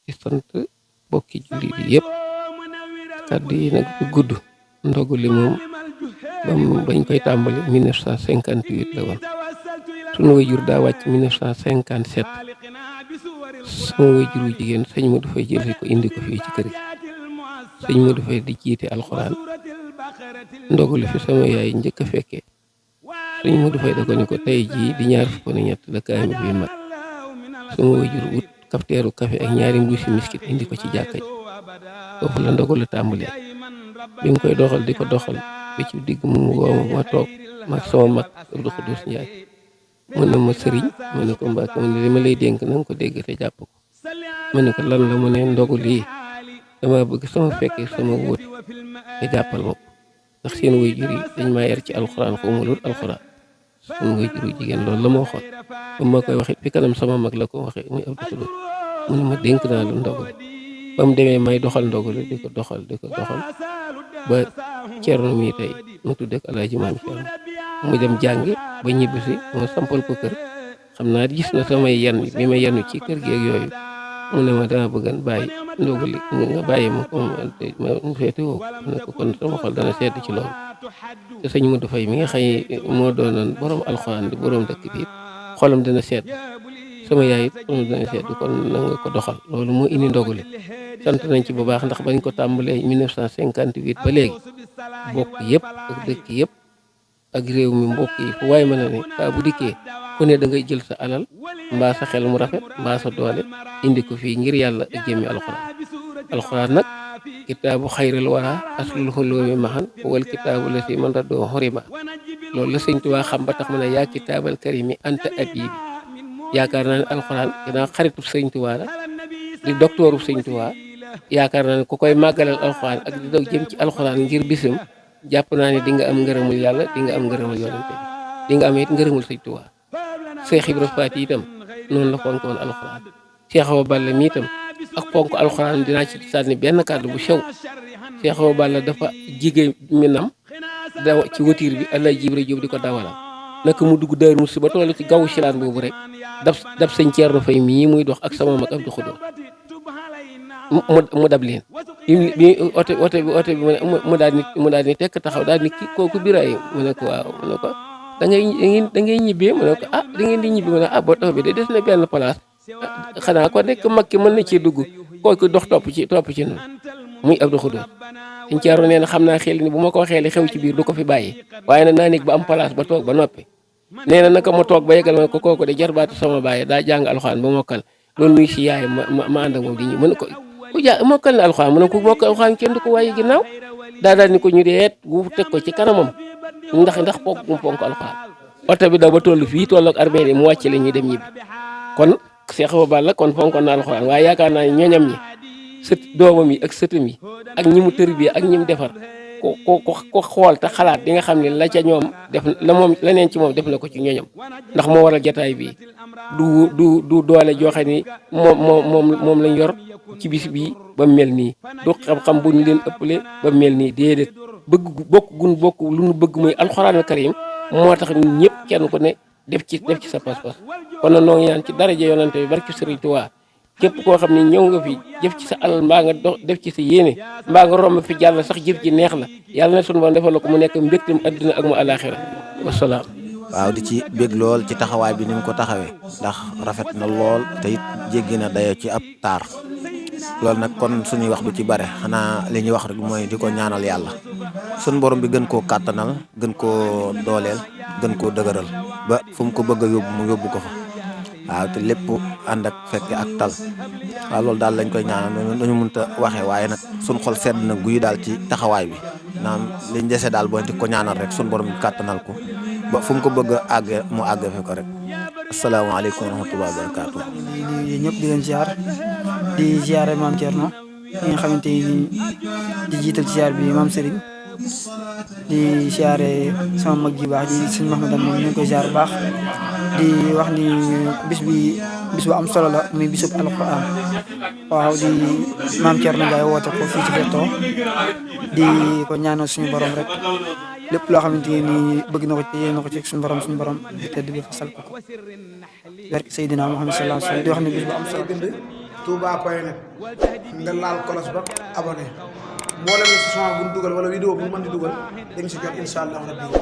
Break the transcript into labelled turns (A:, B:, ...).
A: di sant bokki jullit yi yëpp kàddu yi nag du gudd ndogu li moom bañ koy tàmbali 1958 la woon sunu wayjur daa wàcc 1957 sama wayjur wu jigéen sëñ Modou Faye jël ko indi ko fii ci kër gi sëñ Modou Faye di jiite alxuraan ndogu li fi sama yaay njëkk a fekkee sëñ Modou Faye da ko ni ko tey jii di ñaar fukk ak ñett la kaay bi mag sama wayjur wut kafteeru café ak ñaari mbuusi miskit indi ko ci jàkka ji foofu la ndogu la tàmbalee bi mu koy doxal di ko doxal ba ci digg mu woo ma toog mag sama mag Abdou Khoudous Ndiaye mu ne ma sëriñ ma ne ko Mbàkke mu ne li ma lay dénk na nga ko dégg te jàpp ko ma ne ko lan la mu ne ndogu lii dama bëgg sama fekkee sama wóot nga jàppal ma ko ndax seen waajur yi dañ maa yar ci alxuraan xaw ma loolu alxuraan seen waajur yu jigéen loolu la ma waxoon ba ma koy waxee fi kanam sama mag la ko waxee muy Abdou Khoudous mu ne ma dénk naa la ndogu ba mu demee may doxal ndogu la di ko doxal ba Cerno mi tey mu tuddee ko Alaaji Maam Cerno mu dem jàngi ba ñibbisi ma sampal ko kër xam naa gis na samay yan bi ma yanu ci kër gi ak yooyu mu ne ma dama bëggan bàyyi ndogu li nga bàyyi ma ko ma feete woo mu ne ko kon sama xol dana sedd ci loolu te sëñ Modou Faye mi nga xëy moo doonoon borom alxuraan di borom dëkk bi xolam dana sedd sama yaay it xolam dana sedd kon na nga ko doxal loolu moo indi ndogu li sant nañ ci bu baax ndax bañ ko tàmbalee 1958 ba léegi bokk yëpp ak dëkk yëpp ak réew mi mbokk yi fu waaye mën a ne saa bu dikkee ku ne da ngay jël sa alal mbaa sa xel mu rafet mbaa sa doole indi ko fii ngir yàlla ak jëmmi alxuraan nag kitaabu xayril wara aslul xuloomi maxan wal kitaabu la si man raddoo xoriba loolu la sëñ Tuubaa xam ba tax mu ne yaa kitaabal karimi anta abibi yaakaar naa ne alxuraan dinaa xaritu sëñ Tuubaa la di doktooru sëñ Tuubaa yaakaar naa ne ku koy màggalal alxuraan ak di daw jëm ci alxuraan ngir bisam jàpp naa ne di nga am ngërëmul yàlla di nga am ngërëmul yonente bi di nga am it ngërëmul sëñ Tuubaa Seex Ibra Faati itam noonu la fonk woon alxuraan Seex Awa Balla mi itam ak fonk alxuraan dinaa ci sànni benn kàddu bu sew Seex Awa Balla dafa jigéen minam daw ci watiir bi Alaaji Ibra Jóob di ko dawalal naka mu dugg Daaru Musti ba toll ci gawu silaan boobu rek dab sëñ Ceerno Fay mii muy dox ak sama mag Abdou Khoudous mu dab leen bi oto bi mu daal ni tekk taxaw daal ni kooku Birahim mu ne ko waaw mu ne ko da ngay ñibbee mu ne ko da ngeen di ñibbi mu ne ba tax bi de des na benn place xanaa ko nekk mag ki mën na ci dugg kooku dox topp ci noonu muy Abdou Khoudous sëñ Ceerno nee na xam naa xel ni bu ma ko waxee li xew ci biir du ko fi bàyyi waaye nag naa nekk ba am place ba toog ba noppi nee na naka ma toog ba yegal ma ko kooku de jarbaatu sama baay daa jàng alxuraan ba mokkal loolu nuy si yaay ma ànd ak moom di ñi mu ne ko ku mokkal na alxuraan mu ne ko mokkal alxuraan kenn du ko waaye ginnaaw daal ni ko ñu deet bu teg ko ci kanamam ndax ponk alxuraan oto bi daw ba toll fii toll ak armée mu wàcc la ñuy dem ñibbi kon Seex Awa Balla kon fonkoon na alxuraan waaye yaakaar naa ne ñoñam ñi doomam yi ak sëtam yi ak ñi mu tërbiya ak ñi mu defar ko xool te xalaat di nga xam ne la ca ñoom def la neen ci moom def na ko ci ñoñam ndax moo waral jataay bi du doole joxe ni moom lañ yor ci bis bii ba mel nii du xam-xam bu ñu leen ëppale ba mel nii déedéet bokk lu ñu bëgg muy alxuraanul karim moo tax ñun ñëpp kenn ku ne def ci sa pas-pas kon nag noo ngi ñaan ci daraja yonante bi barki Sëriñ Tuubaa képp koo xam ne ñëw nga fi jëf ci sa alal mbaa nga def ci sa yéene mbaa nga romb fi jàll sax jëf ji neex la yàlla na sunu Boroom defal la ko mu nekk mbégtam adduna ak mu alaaxira wasalaam.
B: waaw di ci bég lool ci taxawaay bi ni mu ko taxawee ndax rafet na lool te it jéggi na dayo ci ab taar loolu nag kon suñuy wax du ci bare xanaa li ñuy wax rek mooy di ko ñaanal yàlla sunu borom bi gën koo kàttanal gën koo dooleel gën koo dëgëral ba fu mu ko bëgg a yóbbu mu yóbbu ko fa. waaw te lépp ànd ak fekke ak tal waaw loolu daal lañ koy ñaanal dañu mënta waxee waaye nag suñ xol sedd na guy daal ci taxawaay bi naam liñ dese daal boo di ko ñaanal rek suñ borom kàttanal ko ba fu mu ko bëgg a àgge mu àgge fe ko rek asalaamaaleykum wa rahmatullahi wa barakaatu.
C: di ñëpp di leen ziar di ziare maam Thierno ñi nga xamante ni di jiital ci ziar bi maam Serigne di ziare sama mag ji baax di sëñ Mahmadan moom ñu ngi koy ziar baax di wax ni bis bu am solo la muy bisub alquran waaw di maam Thierno Ndiaye woote ko fii ci Feto di ko ñaanal suñu borom rek lépp loo xamante ni bëgg na ko ci yéen na ko ci suñu borom tedd bi fasal ko barke Seydina Muhammad sallallahu alayhi wasallam di wax ni bis bu am solo
D: touba.net nga laal kolos ba abonné mboolem station bu ñu dugal wala vidéo bu ñu mën di dugal dañ si jot incha allah rabbi